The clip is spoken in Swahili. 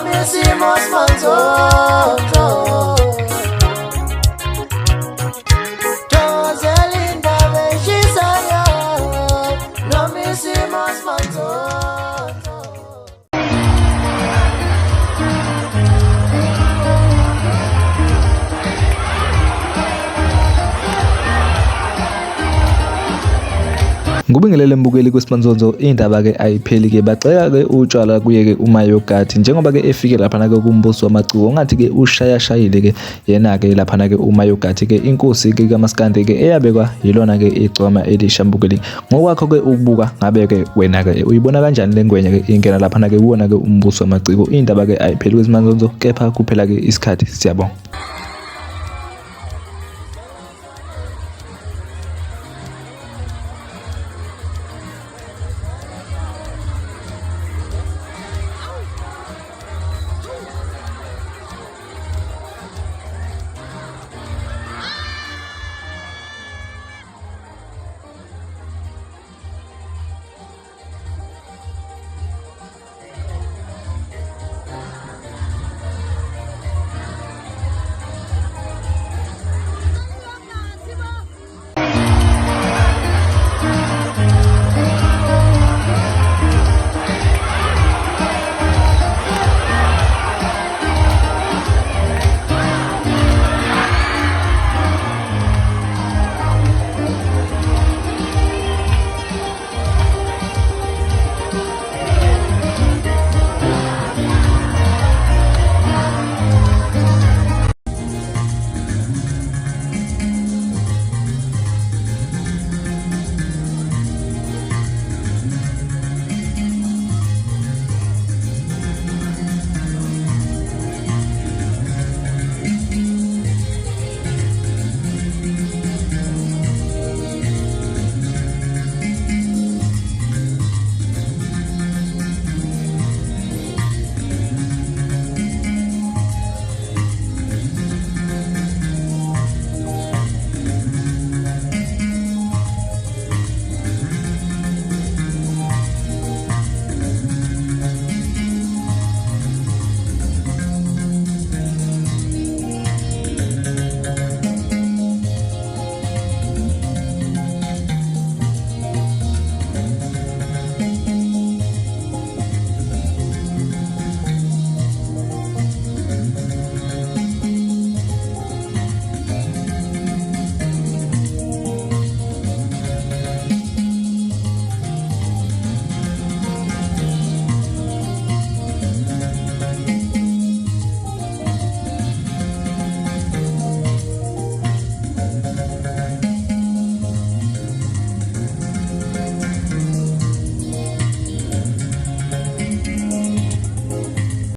noma isimo simanzonzo. Dozela indaba eshisayo noma isimo simanzonzo. Ngubingelele mbukeli kwesimanzonzo, indaba ke ayipheli ke baceka ke utshwala kuye ke uMayogathi njengoba ke efike lapha ke kumbuso wamaciko ngathi ke ushayashayile ke yena ke lapha ke uMayogathi ke inkosi ke kaMaskandi ke eyabekwa yilona ke igcoma elisha mbukeli. Ngokwakho ke ukubuka ngabe ke wena ke uyibona kanjani lengwenya ke ingena lapha ke uwona ke umbuso wamaciko, indaba ke ayipheli kwesimanzonzo kepha kuphela ke isikhathi. Siyabonga.